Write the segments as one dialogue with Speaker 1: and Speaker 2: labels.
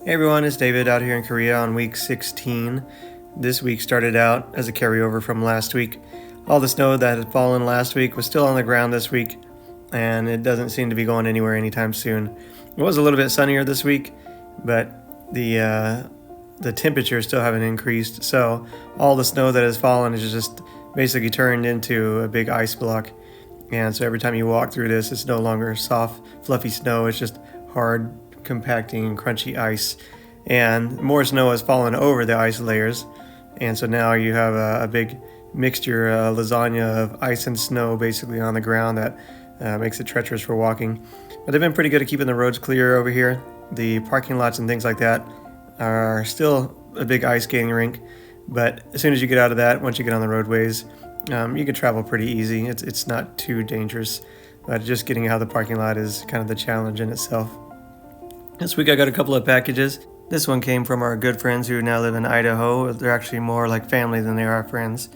Speaker 1: Hey everyone, it's David out here in Korea on week 16. This week started out as a carryover from last week. All the snow that had fallen last week was still on the ground this week, and it doesn't seem to be going anywhere anytime soon. It was a little bit sunnier this week, but the temperatures still haven't increased, so all the snow that has fallen is just basically turned into a big ice block. And so every time you walk through this, it's no longer soft, fluffy snow, it's just hard, compacting and crunchy ice, and more snow has fallen over the ice layers, and so now you have a big mixture, lasagna of ice and snow basically on the ground that makes it treacherous for walking. But they've been pretty good at keeping the roads clear over here. The parking lots and things like that are still a big ice skating rink, but as soon as you get out of that, once you get on the roadways, you can travel pretty easy. It's not too dangerous, but just getting out of the parking lot is kind of the challenge in itself. This week I got a couple of packages. This one came from our good friends who now live in Idaho. They're actually more like family than they are friends.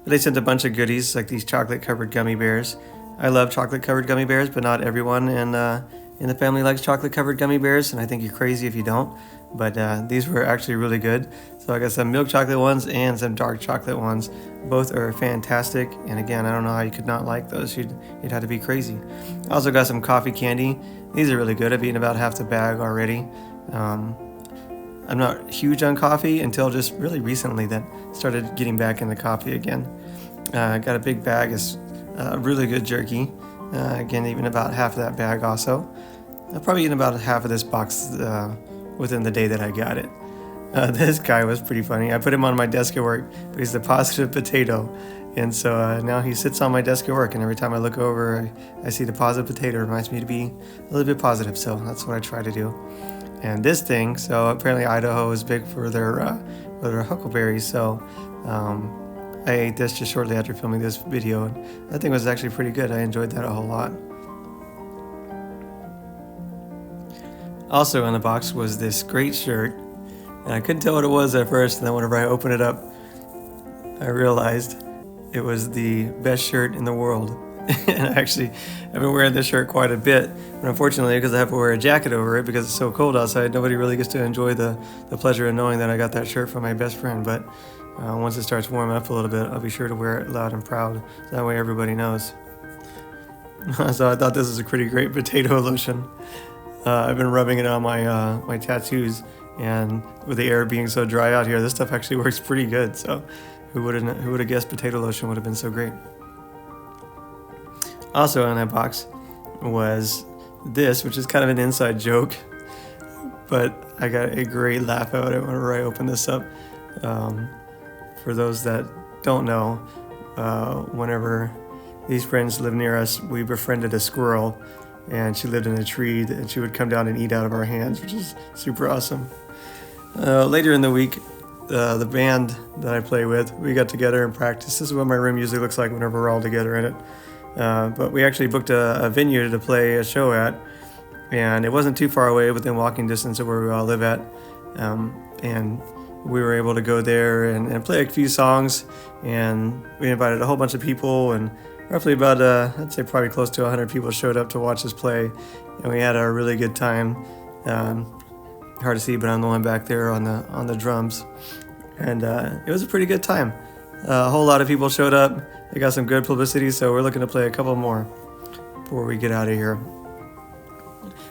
Speaker 1: But they sent a bunch of goodies, like these chocolate-covered gummy bears. I love chocolate-covered gummy bears, but not everyone in the family likes chocolate-covered gummy bears, and I think you're crazy if you don't. But these were actually really good. So I got some milk chocolate ones and some dark chocolate ones. Both are fantastic, and again, I don't know how you could not like those. You'd have to be crazy. I also got some coffee candy. These are really good. I've eaten about half the bag already. I'm not huge on coffee until just really recently that started getting back into coffee again. I got a big bag of really good jerky. Again, even about half of that bag also. I've probably eaten about half of this box within the day that I got it. This guy was pretty funny. I put him on my desk at work, but he's the positive potato. And so now he sits on my desk at work, and every time I look over, I see the positive potato. It reminds me to be a little bit positive, so that's what I try to do. And this thing, so apparently Idaho is big for their huckleberries, so I ate this just shortly after filming this video, and that thing was actually pretty good. I enjoyed that a whole lot. Also in the box was this great shirt, and I couldn't tell what it was at first, and then whenever I opened it up, I realized it was the best shirt in the world. And I've been wearing this shirt quite a bit, but unfortunately, because I have to wear a jacket over it because it's so cold outside, nobody really gets to enjoy the pleasure of knowing that I got that shirt from my best friend. But once it starts warming up a little bit, I'll be sure to wear it loud and proud, so that way everybody knows. So I thought this was a pretty great potato lotion. I've been rubbing it on my tattoos, and with the air being so dry out here, this stuff actually works pretty good. So who would have guessed potato lotion would have been so great? Also in that box was this, which is kind of an inside joke, but I got a great laugh out of it whenever I opened this up. For those that don't know, whenever these friends lived near us, we befriended a squirrel, and she lived in a tree, and she would come down and eat out of our hands, which is super awesome. Later in the week, the band that I play with, we got together and practiced. This is what my room usually looks like whenever we're all together in it. But we actually booked a venue to play a show at, and it wasn't too far away, within walking distance of where we all live at. And we were able to go there and play a few songs, and we invited a whole bunch of people, and roughly about, I'd say probably close to 100 people showed up to watch us play, and we had a really good time. Hard to see, but I'm the one back there on the drums, and it was a pretty good time. A whole lot of people showed up. They got some good publicity, so we're looking to play a couple more before we get out of here.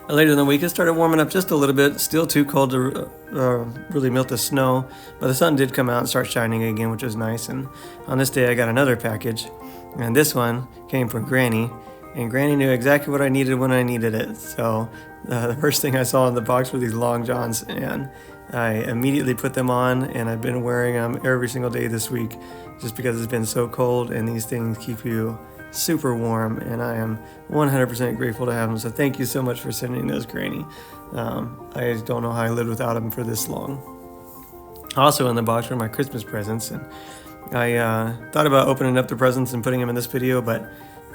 Speaker 1: Later in the week, it started warming up just a little bit. Still too cold to really melt the snow, but the sun did come out and start shining again, which was nice. And on this day, I got another package, and this one came from Granny, and Granny knew exactly what I needed when I needed it. So the first thing I saw in the box were these long johns, and I immediately put them on, and I've been wearing them every single day this week just because it's been so cold, and these things keep you super warm, and I am 100% grateful to have them. So thank you so much for sending those, Granny. I don't know how I lived without them for this long. Also in the box were my Christmas presents, and I thought about opening up the presents and putting them in this video, but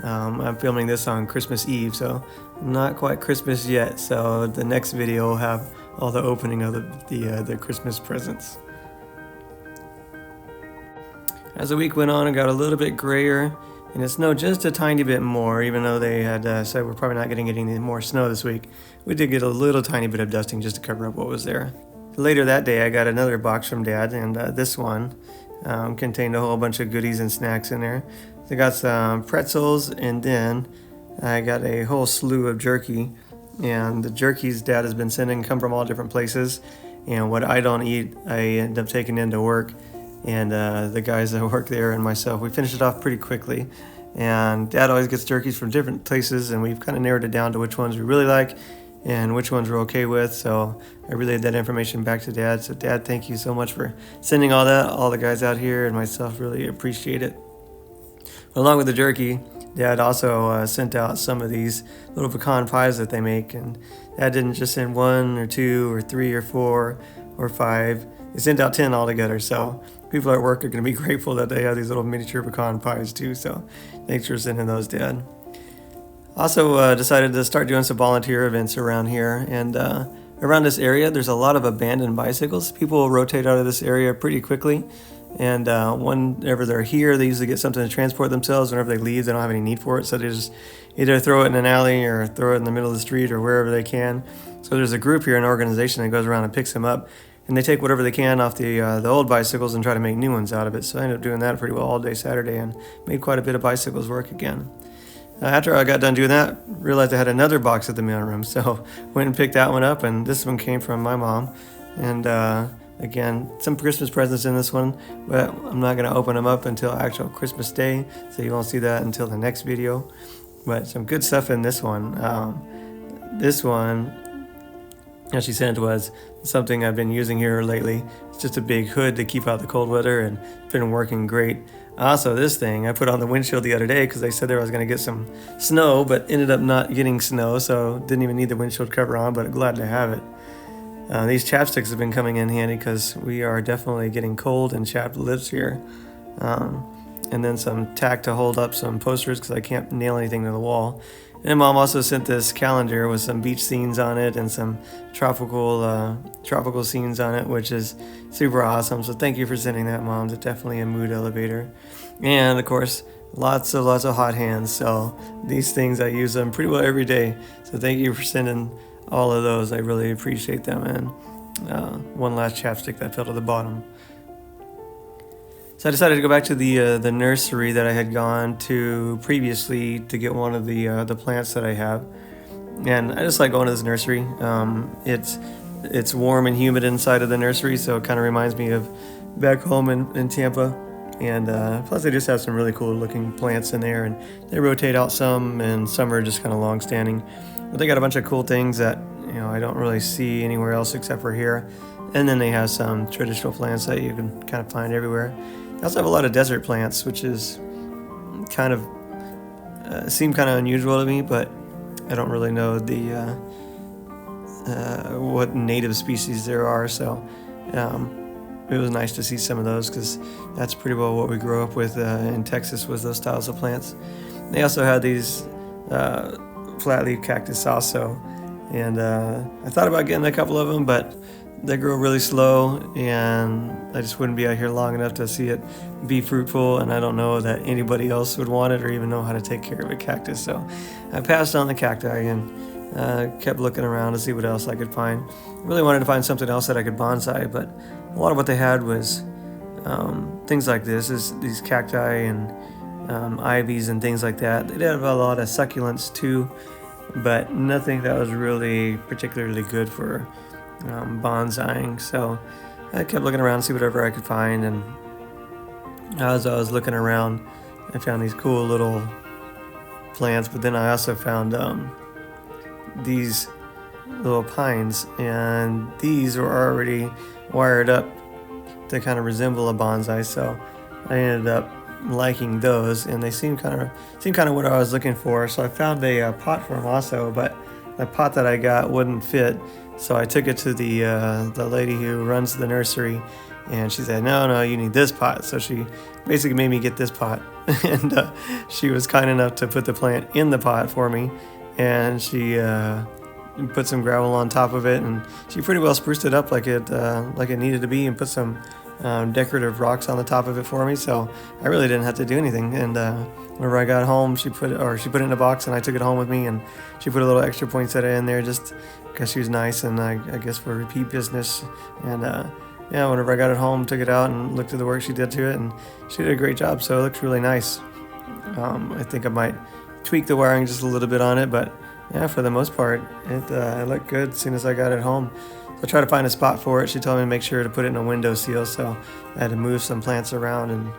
Speaker 1: I'm filming this on Christmas Eve, so not quite Christmas yet. So the next video will have all the opening of the Christmas presents. As the week went on, it got a little bit grayer, and it snowed just a tiny bit more, even though they had said we're probably not going to get any more snow this week. We did get a little tiny bit of dusting just to cover up what was there. Later that day, I got another box from Dad, and this one contained a whole bunch of goodies and snacks in there. So I got some pretzels, and then I got a whole slew of jerky. And the jerkies Dad has been sending come from all different places. And what I don't eat, I end up taking into work. And the guys that work there and myself, we finished it off pretty quickly. And Dad always gets jerkies from different places, and we've kind of narrowed it down to which ones we really like and which ones we're okay with. So I relayed that information back to Dad. So Dad, thank you so much for sending all that. All the guys out here and myself really appreciate it. Along with the jerky, Dad also sent out some of these little pecan pies that they make, and Dad didn't just send 1 or 2 or 3 or 4 or 5. They sent out 10 altogether. So people at work are going to be grateful that they have these little miniature pecan pies too. So thanks for sending those, Dad. Also decided to start doing some volunteer events around here, and around this area there's a lot of abandoned bicycles. People rotate out of this area pretty quickly, and whenever they're here they usually get something to transport themselves. Whenever they leave, they don't have any need for it, so they just either throw it in an alley or throw it in the middle of the street or wherever they can. So there's a group here, an organization that goes around and picks them up, and they take whatever they can off the old bicycles and try to make new ones out of it. So I ended up doing that pretty well all day Saturday and made quite a bit of bicycles work again. After I got done doing that, realized I had another box at the mailroom, so went and picked that one up, and this one came from my mom. And again, some Christmas presents in this one, but I'm not going to open them up until actual Christmas Day, so you won't see that until the next video. But some good stuff in this one. This one, as she sent, was something I've been using here lately. It's just a big hood to keep out the cold weather, and it's been working great. Also, this thing I put on the windshield the other day because they said there I was going to get some snow, but ended up not getting snow, so didn't even need the windshield cover on, but glad to have it. These chapsticks have been coming in handy because we are definitely getting cold and chapped lips here. And then some tack to hold up some posters because I can't nail anything to the wall. And Mom also sent this calendar with some beach scenes on it and some tropical scenes on it, which is super awesome. So thank you for sending that, Mom. It's definitely a mood elevator. And of course, lots of hot hands. So these things, I use them pretty well every day. So thank you for sending all of those. I really appreciate them. And one last chapstick that fell to the bottom. So I decided to go back to the nursery that I had gone to previously to get one of the plants that I have, and I just like going to this nursery. It's warm and humid inside of the nursery, so it kind of reminds me of back home in Tampa. And plus, they just have some really cool looking plants in there, and they rotate out some, and some are just kind of long standing. But they got a bunch of cool things that I don't really see anywhere else except for here. And then they have some traditional plants that you can kind of find everywhere. They also have a lot of desert plants, which is kind of seem kind of unusual to me, but I don't really know the what native species there are. So it was nice to see some of those because that's pretty well what we grew up with in Texas, was those styles of plants. They also had these flat-leaf cactus also, and I thought about getting a couple of them, but they grow really slow, and I just wouldn't be out here long enough to see it be fruitful, and I don't know that anybody else would want it or even know how to take care of a cactus. So I passed on the cacti and kept looking around to see what else I could find. I really wanted to find something else that I could bonsai, but a lot of what they had was things like these cacti and ivies and things like that. They did have a lot of succulents too, but nothing that was really particularly good for bonsaiing. So I kept looking around to see whatever I could find, and as I was looking around, I found these cool little plants, but then I also found these little pines, and these were already wired up to kind of resemble a bonsai, so I ended up liking those, and they seemed kind of what I was looking for. So I found a pot for them also, but the pot that I got wouldn't fit. So I took it to the lady who runs the nursery, and she said, no, you need this pot. So she basically made me get this pot, and she was kind enough to put the plant in the pot for me, and she put some gravel on top of it, and she pretty well spruced it up like it needed to be, and put some decorative rocks on the top of it for me, so I really didn't have to do anything. And whenever I got home, she put it in a box, and I took it home with me, and she put a little extra poinsettia in there just because she was nice, and I guess for repeat business. And yeah, whenever I got it home, took it out and looked at the work she did to it, and she did a great job, so it looks really nice. I think I might tweak the wiring just a little bit on it, but yeah, for the most part, it looked good as soon as I got it home. So I tried to find a spot for it. She told me to make sure to put it in a window seal, so I had to move some plants around and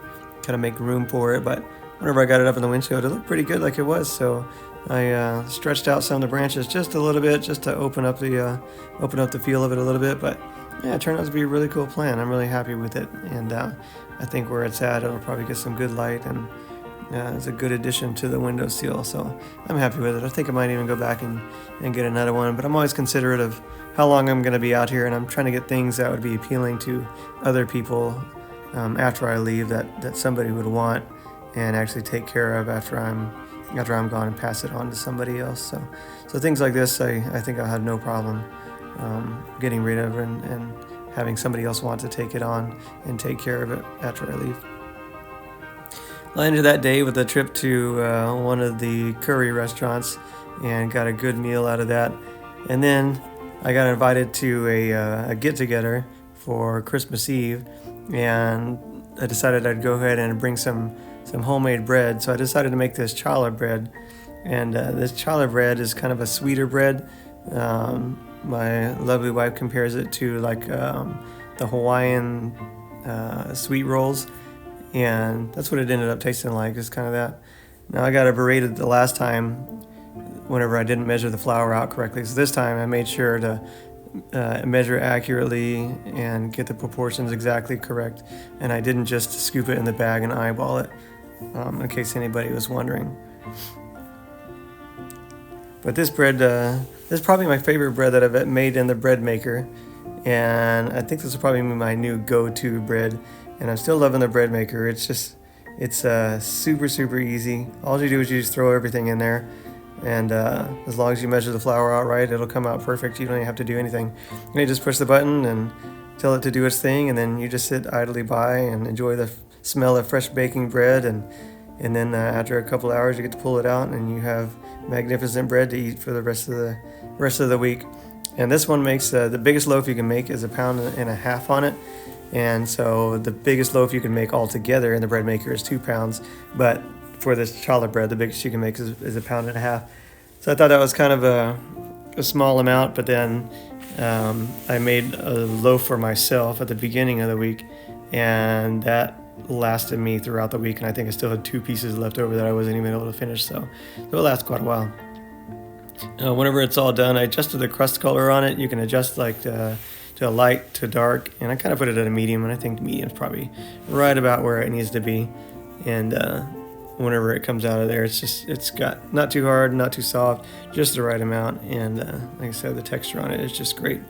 Speaker 1: kind of make room for it. But whenever I got it up in the windshield, it looked pretty good like it was. So I stretched out some of the branches just a little bit, just to open up the feel of it a little bit. But yeah, it turned out to be a really cool plant. I'm really happy with it, and I think where it's at, it'll probably get some good light, and it's a good addition to the window seal, so I'm happy with it. I think I might even go back and get another one, but I'm always considerate of how long I'm going to be out here, and I'm trying to get things that would be appealing to other people after I leave, that somebody would want and actually take care of after I'm gone, and pass it on to somebody else. So things like this, I think I'll have no problem getting rid of and having somebody else want to take it on and take care of it after I leave. I ended that day with a trip to one of the curry restaurants and got a good meal out of that. And then I got invited to a get-together for Christmas Eve, and I decided I'd go ahead and bring some homemade bread. So I decided to make this challah bread, and this challah bread is kind of a sweeter bread. My lovely wife compares it to like the Hawaiian sweet rolls. And that's what it ended up tasting like, is kind of that. Now I got it berated the last time whenever I didn't measure the flour out correctly. So this time I made sure to measure accurately and get the proportions exactly correct. And I didn't just scoop it in the bag and eyeball it, in case anybody was wondering. But this bread, this is probably my favorite bread that I've made in the bread maker. And I think this will probably be my new go-to bread. And I'm still loving the bread maker. It's super, super easy. All you do is you just throw everything in there. And as long as you measure the flour out right, it'll come out perfect. You don't even have to do anything. You just push the button and tell it to do its thing. And then you just sit idly by and enjoy the smell of fresh baking bread. And then after a couple hours, you get to pull it out, and you have magnificent bread to eat for the rest of the week. And this one makes the biggest loaf you can make is 1.5 pounds on it. And so the biggest loaf you can make altogether in the bread maker is 2 pounds. But for this challah bread, the biggest you can make is 1.5 pounds. So I thought that was kind of a small amount. But then I made a loaf for myself at the beginning of the week, and that lasted me throughout the week. And I think I still had 2 pieces left over that I wasn't even able to finish. So it'll last quite a while. Whenever it's all done, I adjusted the crust color on it. You can adjust like to light to dark, and I kind of put it at a medium, and I think medium is probably right about where it needs to be. And whenever it comes out of there, it's got not too hard, not too soft, just the right amount. And like I said, the texture on it is just great.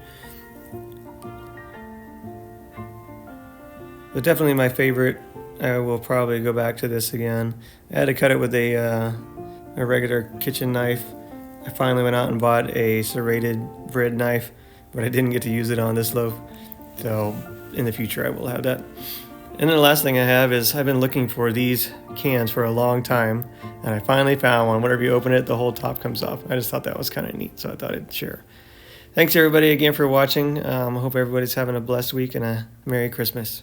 Speaker 1: But definitely my favorite. I will probably go back to this again. I had to cut it with a regular kitchen knife. I finally went out and bought a serrated bread knife, but I didn't get to use it on this loaf. So in the future I will have that. And then the last thing I have is I've been looking for these cans for a long time, and I finally found one. Whenever you open it, the whole top comes off. I just thought that was kind of neat, so I thought I'd share. Thanks everybody again for watching. I hope everybody's having a blessed week and a Merry Christmas.